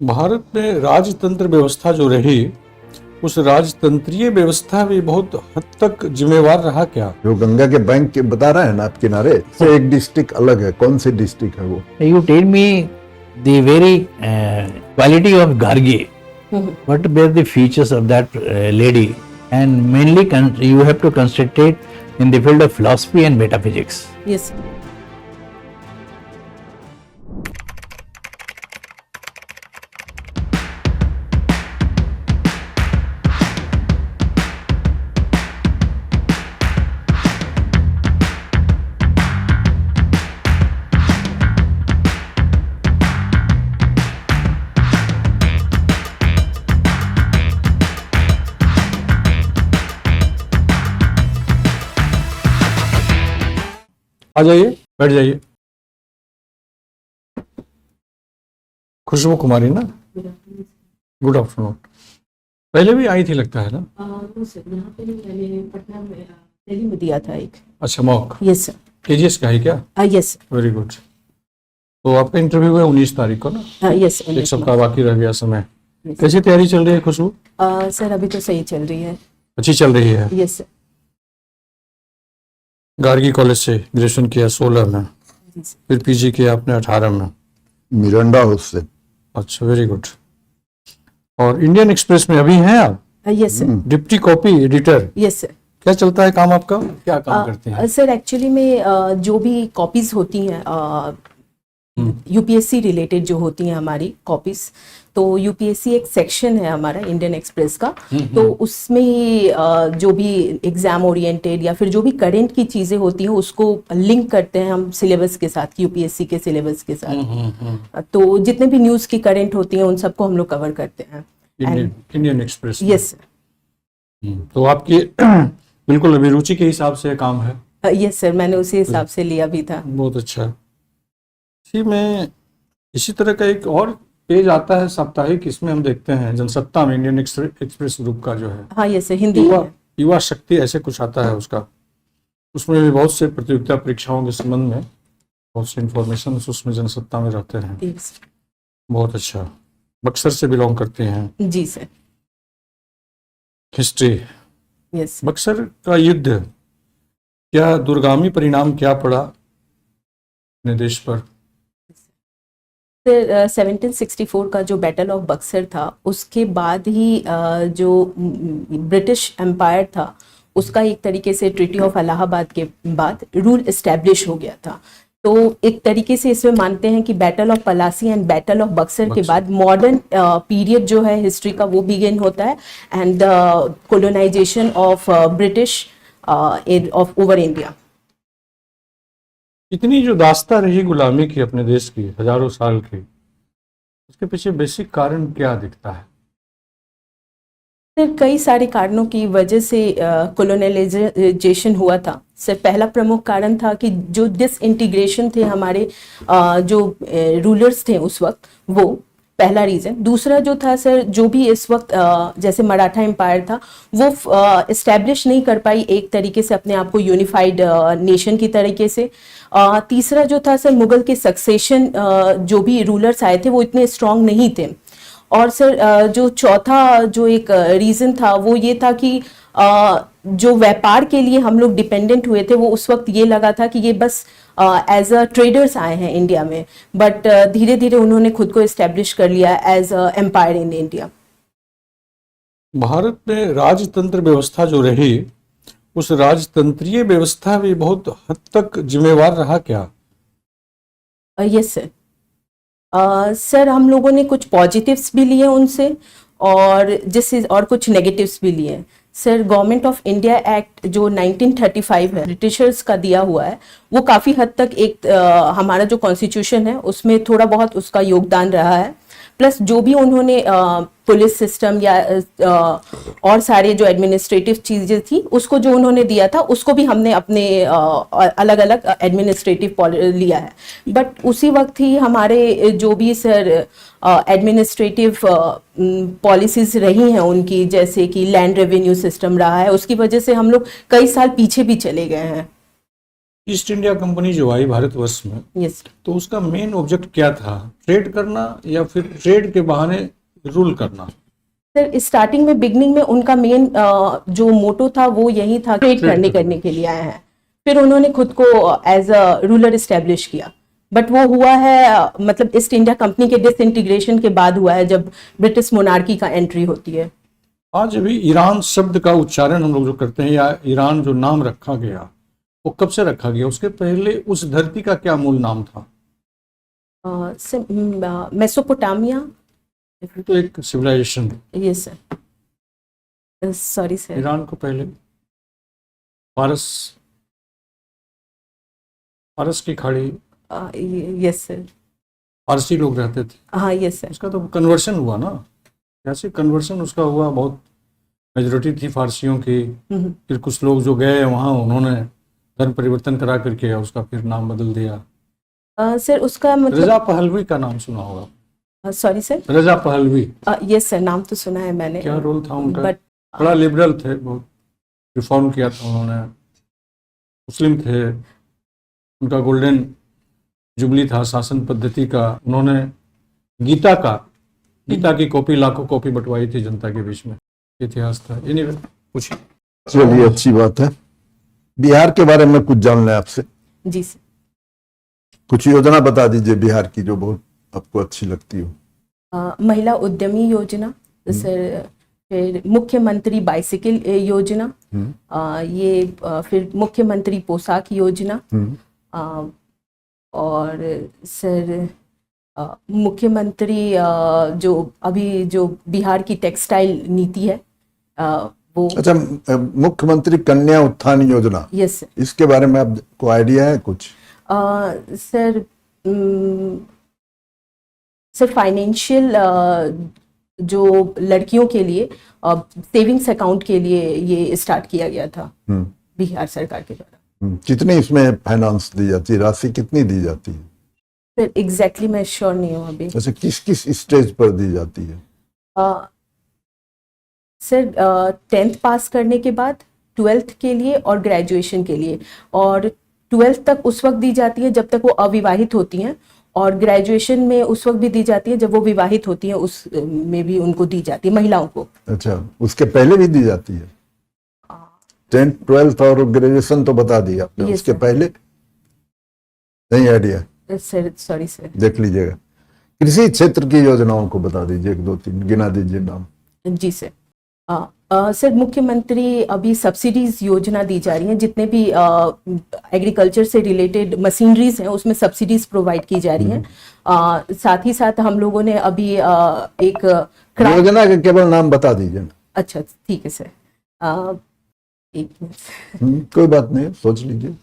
भारत में राजतंत्र व्यवस्था जो रही, उस राजतंत्रीय व्यवस्था भी बहुत हद तक जिम्मेवार रहा क्या? जो गंगा के बैंक के बता रहे हैं ना आप किनारे से, एक डिस्ट्रिक्ट अलग है। कौन सी डिस्ट्रिक्ट है वो? You tell me the very quality of Gargi. What were the features of that lady? And mainly you have to concentrate in the field of philosophy and metaphysics. Yes. आ जाइए, बैठ जाइए। खुशबू कुमारी ना? Good afternoon. पहले भी आई थी लगता है ना? यहाँ पे मैंने पटना में दिल्ली में दिया था एक। अच्छा, मॉक। Yes sir. केजीएस का है क्या? यस। Very good. तो आपका इंटरव्यू है 19 तारीख को ना? यस। एक सप्ताह बाकी रह गया समय। कैसी तैयारी चल रही है खुशबू? सर अभी तो सही चल रही है। अच्छी चल रही है? Yes sir. गार्गी कॉलेज से ग्रेजुएशन किया 16 में, फिर पीजी किया आपने 18 में मिरांडा हाउस से। अच्छा, वेरी गुड। और इंडियन एक्सप्रेस में अभी हैं आप? Yes sir. Deputy copy editor. Yes sir. क्या चलता है काम आपका? क्या काम करते हैं? सर एक्चुअली में जो भी कॉपीज होती हैं यूपीएससी रिलेटेड जो होती हैं हमारी कॉपीज, तो यूपीएससी एक सेक्शन है हमारा इंडियन एक्सप्रेस का। तो उसमें जो भी एग्जाम ओरिएंटेड या फिर जो भी करंट की चीजें होती हैं उसको लिंक करते हैं हम सिलेबस के साथ, यूपीएससी के सिलेबस के साथ। तो जितने भी न्यूज की करंट होती हैं उन सबको हम लोग कवर करते हैं इंडियन एक्सप्रेस। Yes sir. तो आपकी बिल्कुल अभिरुचि के हिसाब से काम है? यस सर, मैंने उसी हिसाब से लिया भी था। बहुत अच्छा। इसी में इसी तरह का एक और पेज आता है साप्ताहिक, इसमें हम देखते हैं जनसत्ता में इंडियन एक्सप्रेस ग्रुप का जो है। हाँ यस सर, हिंदी युवा शक्ति ऐसे कुछ आता है उसका। उसमें भी बहुत से प्रतियोगिता परीक्षाओं के संबंध में बहुत से इंफॉर्मेशन उसमें जनसत्ता में रहते हैं। बहुत अच्छा। बक्सर से बिलोंग करते हैं? जी सर। हिस्ट्री। यस। बक्सर का युद्ध क्या दूरगामी परिणाम क्या पड़ा अपने देश पर? 1764 का जो बैटल ऑफ बक्सर था उसके बाद ही जो ब्रिटिश एम्पायर था उसका एक तरीके से ट्रीटी ऑफ इलाहाबाद के बाद रूल एस्टेब्लिश हो गया था। तो एक तरीके से इसमें मानते हैं कि battle of Plassey and battle of Buxar के बाद मॉडर्न पीरियड जो है हिस्ट्री का वो बिगिन होता है and colonisation of British of over India. इतनी जो दास्ता रही गुलामी की अपने देश की हजारों साल की, उसके पीछे बेसिक कारण क्या दिखता है? सर कई सारे कारणों की वजह से कोलोनाइजेशन हुआ था। सर पहला प्रमुख कारण था कि जो डिसइंटीग्रेशन थे हमारे जो रूलर्स थे उस वक्त, वो पहला रीजन। दूसरा जो था सर, जो भी इस वक्त जैसे मराठा एम्पायर था वो इस्टेब्लिश नहीं कर पाई एक तरीके से अपने आप को यूनिफाइड नेशन की तरीके से। तीसरा जो था सर, मुगल के सक्सेशन जो भी रूलर्स आए थे वो इतने स्ट्रांग नहीं थे। और सर जो चौथा जो एक रीजन था वो ये था कि जो व्यापार के लिए हम लोग डिपेंडेंट हुए थे वो उस वक्त ये लगा था कि ये बस एज अ ट्रेडर्स आए हैं इंडिया में, बट धीरे धीरे उन्होंने खुद को एस्टेब्लिश कर लिया as a empire in India. Bharat में राजतंत्र व्यवस्था जो रही, उस राजतंत्रीय व्यवस्था भी बहुत हद तक जिम्मेवार रहा क्या? Yes sir. सर हम लोगों ने कुछ पॉजिटिव्स भी लिए उनसे और कुछ नेगेटिव्स भी लिए। Sir government of India act जो 1935 है ब्रिटिशर्स का दिया हुआ है, वो काफ़ी हद तक एक हमारा जो कॉन्स्टिट्यूशन है उसमें थोड़ा बहुत उसका योगदान रहा है। प्लस जो भी उन्होंने पुलिस सिस्टम या और सारे जो एडमिनिस्ट्रेटिव चीज़ें थी उसको जो उन्होंने दिया था उसको भी हमने अपने अलग अलग एडमिनिस्ट्रेटिव लिया है। बट उसी वक्त ही हमारे जो भी सर एडमिनिस्ट्रेटिव पॉलिसीज रही हैं उनकी, जैसे कि लैंड रेवेन्यू सिस्टम रहा है, उसकी वजह से हम लोग कई साल पीछे भी चले गए हैं। ईस्ट इंडिया कंपनी जो आई भारतवर्ष में, यस तो उसका मेन ऑब्जेक्ट क्या था? ट्रेड करना या फिर ट्रेड के बहाने रूल करना? सर, स्टार्टिंग में बिगनिंग में उनका मेन जो मोटो था वो यही था, ट्रेड करने के लिए आए हैं। फिर उन्होंने खुद को एज अ रूलर इस्टेब्लिश किया, बट वो हुआ है मतलब ईस्ट इंडिया कंपनी के डिसइंटीग्रेशन के बाद हुआ है, जब ब्रिटिश मोनार्की का एंट्री होती है। आज अभी ईरान शब्द का उच्चारण हम लोग जो करते हैं, या ईरान जो नाम रखा गया, वो कब से रखा गया? उसके पहले उस धरती का क्या मूल नाम था? मेसोपोटामिया। तो एक civilisation, yes sir, sorry sir. Iran को पहले फारस की खाड़ी, यस सर, फारसी लोग रहते थे, हाँ यस सर। उसका तो कन्वर्शन हुआ ना, कैसे कन्वर्शन उसका हुआ? बहुत मेजोरिटी थी फारसियों की, फिर कुछ लोग जो गए वहाँ, उन्होंने धर्म परिवर्तन करा करके उसका फिर नाम बदल दिया। सर उसका रजा मतलब, पहलवी का नाम सुना होगा? Sorry sir. Reza Pahlavi, yes sir, नाम तो सुना है मैंने। क्या रोल था उनका? बट बड़ा लिबरल थे, बहुत रिफॉर्म किया था उन्होंने, मुस्लिम थे, उनका गोल्डन जुबली था शासन पद्धति का। उन्होंने गीता की कॉपी, लाखों कॉपी बंटवाई थी जनता के बीच में, इतिहास था। एनीवे, पूछिए। चलिए, अच्छी बात है। बिहार के बारे में कुछ जानना है आपसे। जी सर। कुछ योजना बता दीजिए बिहार की जो बहुत आपको अच्छी लगती हो। महिला उद्यमी योजना सर, फिर मुख्यमंत्री बाइसिकल योजना, ये फिर मुख्यमंत्री पोशाक योजना, और सर मुख्यमंत्री जो अभी जो बिहार की टेक्सटाइल नीति है वो। अच्छा, मुख्यमंत्री कन्या उत्थान योजना, यस सर। इसके बारे में आपको आइडिया है कुछ? सर सर फाइनेंशियल जो लड़कियों के लिए सेविंग्स अकाउंट के लिए ये स्टार्ट किया गया था बिहार सरकार के द्वारा। कितनी इसमें फाइनेंस दी जाती है, राशि कितनी दी जाती है? सर एग्जैक्टली मैं श्योर नहीं हूँ अभी। अच्छा, किस किस स्टेज पर दी जाती है? सर 10th पास करने के बाद, 12th के लिए और ग्रेजुएशन के लिए, और 12th तक उस वक्त दी जाती है जब तक वो अविवाहित होती हैं, और ग्रेजुएशन में उस वक्त भी दी जाती है जब वो विवाहित होती हैं, उस में भी उनको दी जाती है महिलाओं को। अच्छा, उसके पहले भी दी जाती है? 10th 12th और ग्रेजुएशन तो बता दिया आपने, Yes, उसके sir. पहले नहीं आइडिया? Sir sorry sir. देख लीजिएगा। कृषि क्षेत्र की योजनाओं को बता दीजिए, 1 2 3 गिना दीजिए नाम। जी सर। सर मुख्यमंत्री अभी सब्सिडीज योजना दी जा रही है, जितने भी एग्रीकल्चर से रिलेटेड मशीनरीज हैं उसमें सब्सिडीज प्रोवाइड की जा रही हैं। साथ ही साथ हम लोगों ने अभी एक योजना के केवल नाम बता दीजिए ना। अच्छा ठीक है सर, एक मिनट। कोई बात नहीं, सोच लीजिए।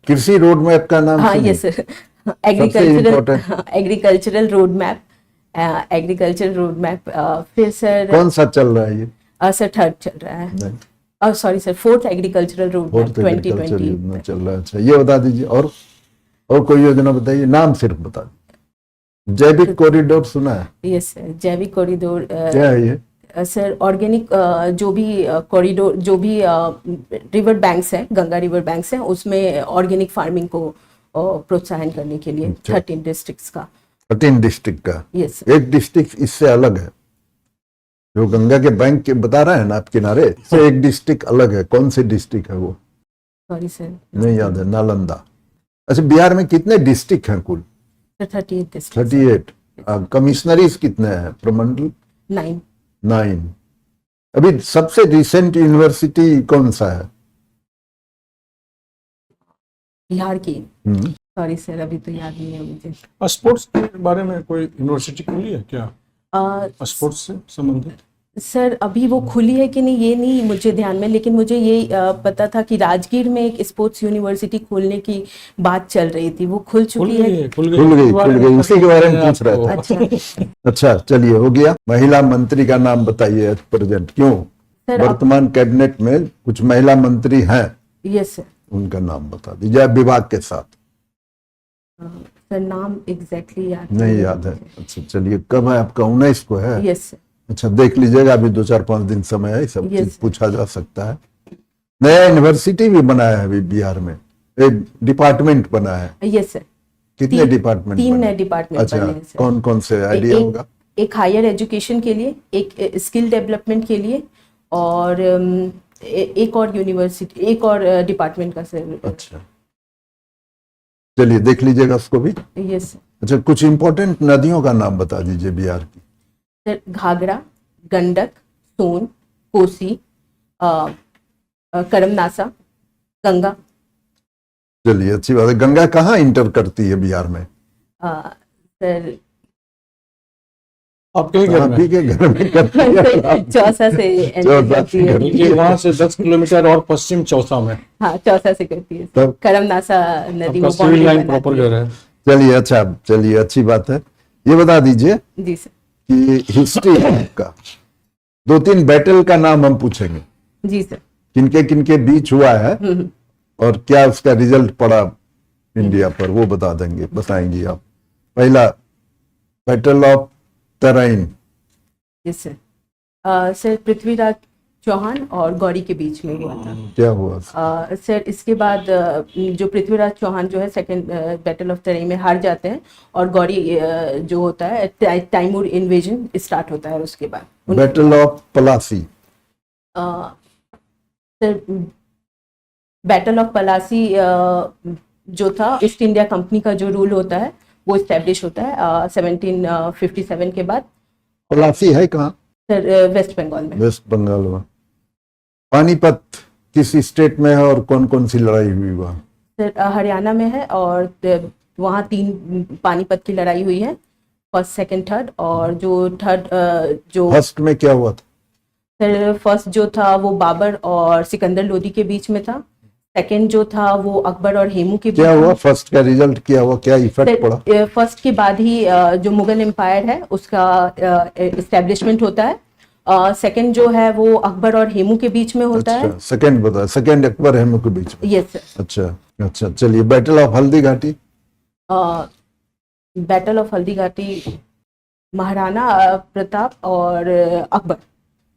कृषि रोड मैप का नाम हाँ सुनिए। Yes sir, important। Agricultural road map, agricultural road map. फिर सर कौन सा चल रहा है ये? सर 3rd चल रहा है, sorry sir 4th agricultural road map 2020 2020 चल रहा है। अच्छा, ये बता दीजिए। और कोई योजना बताइए, नाम सिर्फ बता दीजिए। जैविक कॉरिडोर सुना है? यस सर, जैविक कॉरिडोर। क्या है ये? सर ऑर्गेनिक जो भी कॉरिडोर, जो भी रिवर बैंक्स हैं, गंगा रिवर बैंक्स हैं, उसमें ऑर्गेनिक फार्मिंग को प्रोत्साहन करने के लिए 13 डिस्ट्रिक्ट्स का। 13 डिस्ट्रिक्ट का? यस। एक डिस्ट्रिक्ट इससे अलग है, जो गंगा के बैंक के बता रहे हैं ना आप किनारे से, एक डिस्ट्रिक्ट अलग है। कौन सी डिस्ट्रिक्ट है वो? सॉरी सर, नहीं याद है। नालंदा। अच्छा, बिहार में कितने डिस्ट्रिक्ट हैं कुल? 38 डिस्ट्रिक्ट। 38। कमिश्नरीज कितने हैं? प्रमंडल 9। अभी सबसे रिसेंट यूनिवर्सिटी कौन सा है बिहार की? सॉरी सर, अभी तो याद नहीं है मुझे। स्पोर्ट्स के बारे में कोई यूनिवर्सिटी खुली है क्या, स्पोर्ट्स से संबंधित? सर अभी वो खुली है कि नहीं ये नहीं मुझे ध्यान में, लेकिन मुझे ये पता था कि राजगीर में एक स्पोर्ट्स यूनिवर्सिटी खोलने की बात चल रही थी। वो खुल चुकी है? खुल गई। उसी के बारे में पूछ रहा था। अच्छा, चलिए, हो गया। महिला मंत्री का नाम बताइए एट प्रेजेंट। क्यों वर्तमान कैबिनेट में कुछ महिला मंत्री हैं? Yes sir. उनका नाम बता दीजिए विभाग के साथ। सर नाम एग्जैक्टली याद नहीं याद है? अच्छा, चलिए, कब है आपका? 19 को है? Yes sir. अच्छा, देख लीजिएगा, अभी 2 4 5 दिन समय है, सब Yes, चीज पूछा जा सकता है। नया यूनिवर्सिटी भी बनाया है अभी बिहार में, एक डिपार्टमेंट बना है। यस सर, कितने डिपार्टमेंट 3 बने? नए डिपार्टमेंट अच्छा, बने हैं सर। कौन कौन से आइडिया होगा? एक हायर एजुकेशन के लिए, एक स्किल डेवलपमेंट के लिए, और एक और यूनिवर्सिटी, एक और डिपार्टमेंट का सर। अच्छा, चलिए देख लीजिएगा उसको भी। यस अच्छा, कुछ इंपॉर्टेंट नदियों का नाम बता दीजिए बिहार की। सर, घाघरा, गंडक, सोन, कोसी, करमनासा, गंगा। चलिए अच्छी बात है। गंगा कहाँ इंटर करती है बिहार में? सर आपके ही घर आप में? ही के घर में करती है। चौसा से एंटर चौसा करती से है। बल्कि वहां से 10 किलोमीटर और पश्चिम चौसा में हाँ, चौसा से करती है तब- करमनासा नदी आपका वो सिविल boundary लाइन बनाती प्रॉपर है। घर है। चलिए अच्छा, चलिए अच्छी बात है। ये बता दीजिए जी सर। कि हिस्ट्री का 2-3 बैटल का नाम हम पूछेंगे, जी सर। किनके किनके बीच हुआ है और क्या उसका रिजल्ट पड़ा इंडिया पर, वो बता देंगे, बताएंगी आप। पहला, battle of Tarain. Ji sir. Sir, Prithviraj Chauhan और गौरी के बीच में हुआ था। क्या हुआ? सर, इसके बाद जो पृथ्वीराज चौहान जो है सेकंड बैटल ऑफ तराइन में हार जाते हैं, और गौरी जो होता है तैमूर इन्वेजन स्टार्ट होता है उसके बाद। Battle of Plassey. Sir, battle of Plassey जो था, ईस्ट इंडिया कंपनी का जो रूल होता है वो इस्टेब्लिश होता है 1757 के बाद। पलासी है कहाँ? सर, वेस्ट बंगाल में। वेस्ट बंगाल में। पानीपत किस स्टेट में है और कौन कौन सी लड़ाई हुई वहाँ? सर, हरियाणा में है, और वहाँ 3 पानीपत की लड़ाई हुई है, फर्स्ट, सेकंड, थर्ड। और जो थर्ड जो फर्स्ट में क्या हुआ था? सर, फर्स्ट जो था वो बाबर और सिकंदर लोदी के बीच में था। सेकंड जो था वो अकबर और हेमू के बीच क्या में। हुआ? फर्स्ट का रिजल्ट क्या हुआ? क्या इफेक्ट पड़ा? सर, फर्स्ट के बाद ही जो मुगल एम्पायर है उसका इस्टेब्लिशमेंट होता है। सेकंड जो है वो अकबर और हेमू के बीच में होता अच्छा, सेकंड बता। सेकंड अकबर हेमू के बीच में। है। Yes sir. अच्छा अच्छा, चलिए battle of Haldi Ghati. Battle of Haldi Ghati Maharana Pratap और अकबर।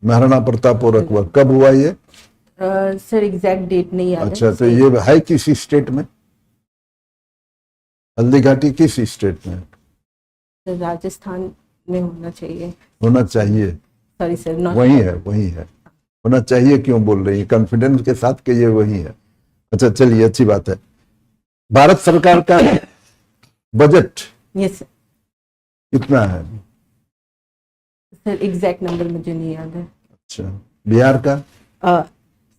महाराणा प्रताप और अकबर कब हुआ ये? सर, एग्जैक्ट डेट नहीं याद अच्छा, है। तो ये है किस स्टेट में? हल्दी घाटी किस स्टेट में? सर, राजस्थान में होना चाहिए। होना चाहिए। Sorry sir, not. वही है, वही है। होना चाहिए क्यों बोल रही है कॉन्फिडेंस के साथ कि ये वही है? अच्छा चलिए, अच्छी बात है। भारत सरकार का बजट यस सर। कितना है? सर, एग्जैक्ट नंबर मुझे नहीं याद है। अच्छा, बिहार का?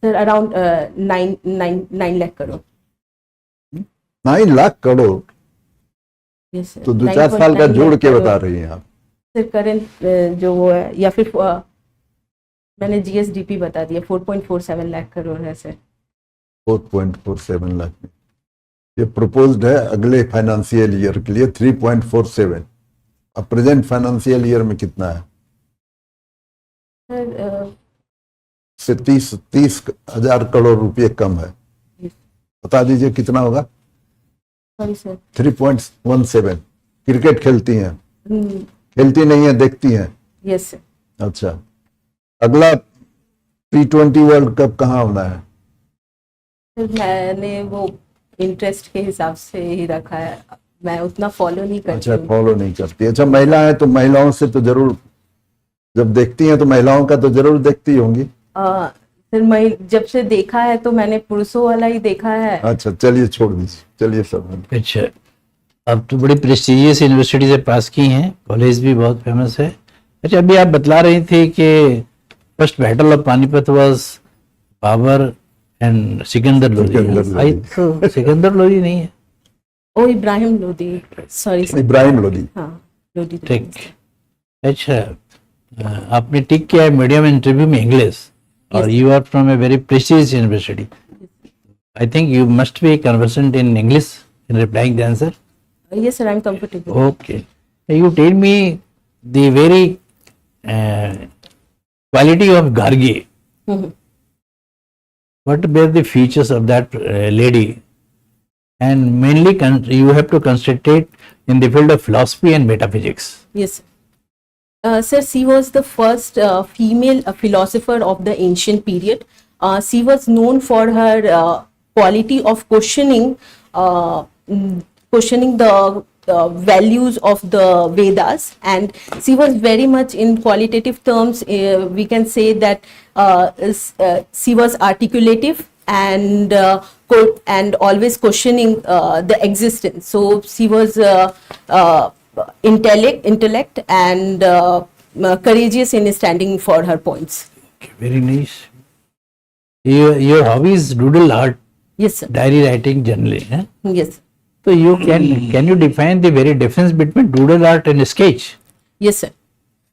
Sir, around 9 lakh crore. 9 lakh crore? Yes sir. तो 2-4 साल का जोड़ के बता रही हैं आप। सर, करंट जो वो है, या फिर मैंने जीएसडीपी बता दिया, 4.47 लाख करोड़ है सर। 4.47 लाख में ये प्रपोज्ड है अगले फाइनेंशियल ईयर के लिए 3.47। अब प्रेजेंट फाइनेंशियल ईयर में कितना है? सर, से 30 हजार करोड़ रुपए कम है। बता दीजिए कितना होगा? Sorry sir. 3.17। क्रिकेट खेलती हैं? खेलती नहीं है, देखती हैं? Yes sir. अच्छा, अगला T20 वर्ल्ड कप कहाँ होना है? सर, मैंने वो इंटरेस्ट के हिसाब से ही रखा है, मैं उतना फॉलो नहीं करती अच्छा, हूँ। फॉलो नहीं करती। अच्छा, महिला है तो महिलाओं से तो जरूर, जब देखती हैं तो महिलाओं का तो जरूर देखती होंगी। सर, मैं जब से देखा है तो मैंने पुरुषों वाला ही देखा है। अच्छा चलिए, छोड़ दीजिए, चलिए सब। अच्छा, अब तो बड़ी प्रेस्टिजियस यूनिवर्सिटी से पास की हैं, कॉलेज भी बहुत फेमस है। अच्छा, अभी आप बतला रही थी कि first battle of Panipat was Babur and Sikandar Lodi. Sikandar Lodi. आई तो सिकंदर लोदी नहीं है। Oh, Ibrahim Lodi, sorry sir. Ibrahim Lodi. हाँ, लोदी तो ठीक। अच्छा, आपने टिक किया है मीडियम इंटरव्यू में इंग्लिश, और you are from a very prestigious university. I think you must be conversant in English in replying the answer. Yes sir, I'm comfortable. Okay. You tell me the very quality of Gargi. What were the features of that lady? And mainly you have to concentrate in the field of philosophy and metaphysics. Yes sir. Sir, she was the first female philosopher of the ancient period. she was known for her quality of questioning the values of the Vedas, and she was very much in qualitative terms. We can say that she was articulative and always questioning the existence. So she was intellect and courageous in standing for her points. Okay, very nice. Your hobby is doodle art, Yes, sir. diary writing generally. Eh? Yes. So you can you define the very difference between doodle art and sketch? Yes, sir.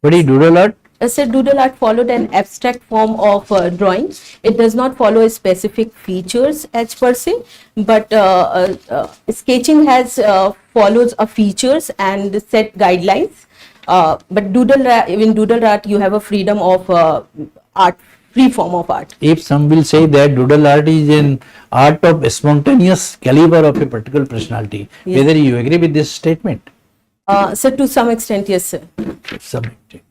What is doodle art? Sir, doodle art followed an abstract form of drawing. It does not follow specific features as per se, but sketching has follows a features and set guidelines. But in doodle art, you have a freedom of art, free form of art. If some will say that doodle art is an art of spontaneous caliber of a particular personality, Yes. whether you agree with this statement? Sir, to some extent, yes, sir. Some extent.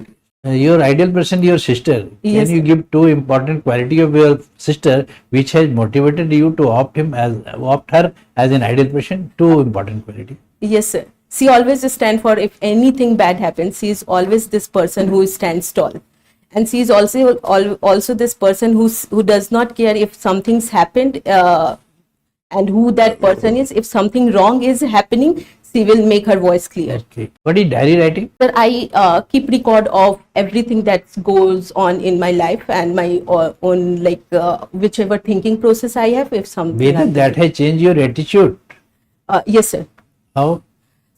Your ideal person, your sister. Yes, Can you sir. give two important quality of your sister which has motivated you to opt her as an ideal person? Two important quality. Yes, sir. She always stands for if anything bad happens. She is always this person who stands tall, and she is also this person who does not care if something's happened and who that person is. If something wrong is happening, she will make her voice clear. Okay. What is diary writing? Sir, I keep record of everything that goes on in my life and my own whichever thinking process I have. If something Whether happens. that has changed your attitude? Yes, sir. How?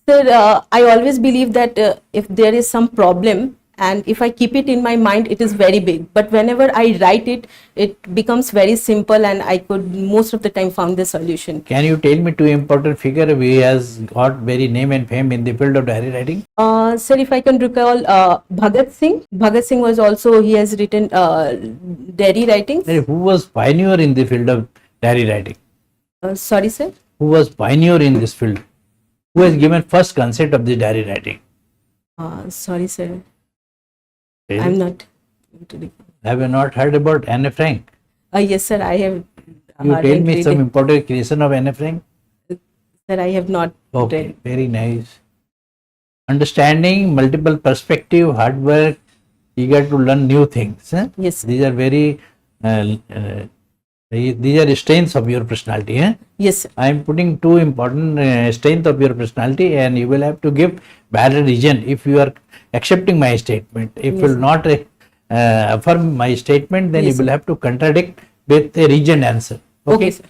Sir, I always believe that if there is some problem and if I keep it in my mind, it is very big. But whenever I write it, it becomes very simple, and I could most of the time found the solution. Can you tell me two important figure who has got very name and fame in the field of diary writing? Sir, if I can recall, Bhagat Singh. Bhagat Singh was also, he has written diary writings. Who was pioneer in the field of diary writing? Sorry, sir. Who was pioneer in this field? Who has given first concept of the diary writing? Sorry, sir. Really? I'm not. Have you not heard about Anne Frank? Yes, sir. I have. You tell me read some it. important creation of Anne Frank. Sir, I have not Okay, read. very nice. Understanding multiple perspective, hard work, eager to learn new things. Eh? Yes, sir. These are very these are strengths of your personality. Eh? Yes, sir. I am putting two important strengths of your personality, and you will have to give valid reason if you are accepting my statement. If you will not affirm my statement, then Yes, you will sir. have to contradict with a reasoned answer. Okay, sir.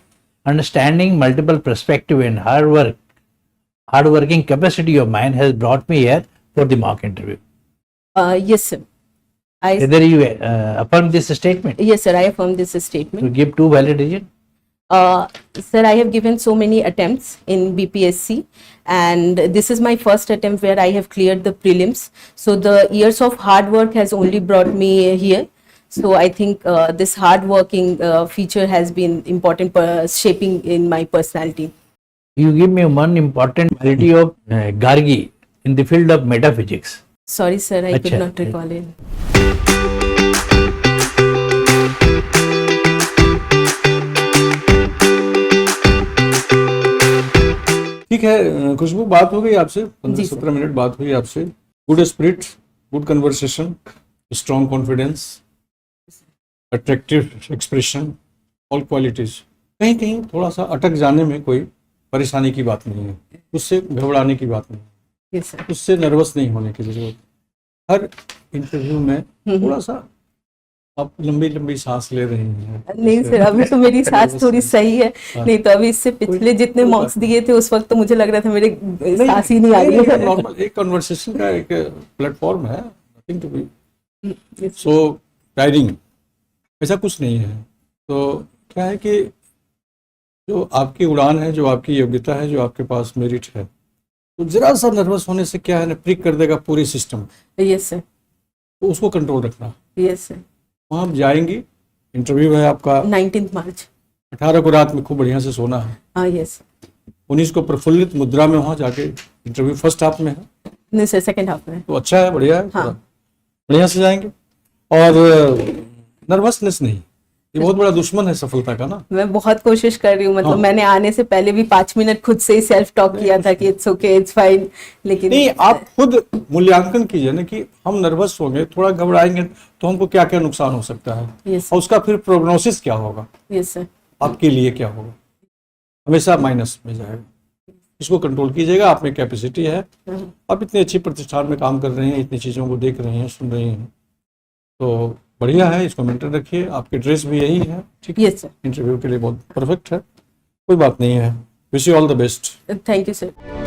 Understanding multiple perspective and hardworking capacity of mine has brought me here for the mock interview. Yes, sir. Whether you affirm this statement, Yes, sir. I affirm this statement. to give two valid reasons. Sir, I have given so many attempts in BPSC, and this is my first attempt where I have cleared the prelims. So the years of hard work has only brought me here. So I think this hard working feature has been important shaping in my personality. You give me one important quality of Gargi in the field of metaphysics. Sorry, sir, I could Acha. not recall it. ठीक है खुशबू, बात हो गई आपसे, जी, sir. 15-17 minute बात हुई आपसे. Good spirit, good conversation, strong confidence, attractive expression, all qualities. कहीं कहीं थोड़ा सा अटक जाने में कोई परेशानी की बात नहीं है, उससे घबराने की बात नहीं है, Yes, sir. उससे नर्वस नहीं होने की जरूरत. हर इंटरव्यू में थोड़ा सा आप लंबी लंबी सांस ले रही हैं. नहीं सर, अभी तो मेरी सांस थोड़ी सही है. नहीं तो अभी इससे पिछले जितने मॉक्स दिए थे उस वक्त तो मुझे लग रहा था मेरे सांस ही नहीं आ रही है. नॉर्मल एक कन्वर्सेशन का एक प्लेटफॉर्म है, nothing to be so tiring, ऐसा कुछ नहीं है. तो क्या है कि जो आपकी उड़ान है, जो आपकी योग्यता है, जो आपके पास मेरिट है, तो जरा सा नर्वस होने से क्या है ना, प्रिक कर देगा पूरी सिस्टम. Yes sir. तो उसको कंट्रोल रखना. Yes sir. वहाँ आप जाएंगी, इंटरव्यू है आपका 19 मार्च. 18 को रात में खूब बढ़िया से सोना है. हाँ यस. 19 को प्रफुल्लित मुद्रा में वहाँ जाके इंटरव्यू फर्स्ट हाफ में है, नहीं सर, सेकंड हाफ में. तो अच्छा है, बढ़िया है. हाँ. बढ़िया से जाएंगे और नर्वसनेस नहीं. ये बहुत बड़ा दुश्मन है सफलता का ना। मैं बहुत कोशिश कर रही हूँ, मतलब हाँ। मैंने आने से पहले भी 5 मिनट खुद से ही सेल्फ टॉक किया था कि इट्स ओके, इट्स फाइन, लेकिन नहीं, आप खुद मूल्यांकन कीजिए ना कि हम नर्वस होंगे, थोड़ा घबराएंगे तो हमको क्या क्या नुकसान हो सकता है, यस और उसका फिर प्रोग्नोसिस क्या होगा, यस सर, आपके लिए क्या होगा, हमेशा माइनस में जाएगा। इसको कंट्रोल कीजिएगा, आप में कैपेसिटी है, आप इतनी अच्छी प्रतिष्ठान में काम कर रहे हैं, इतनी चीज़ों को देख रहे हैं, सुन रहे हैं, तो बढ़िया है, इसको मेंटेन रखिए। आपकी ड्रेस भी यही है, ठीक है, यस सर, इंटरव्यू के लिए बहुत परफेक्ट है, कोई बात नहीं है। Wish you all the best. Thank you sir.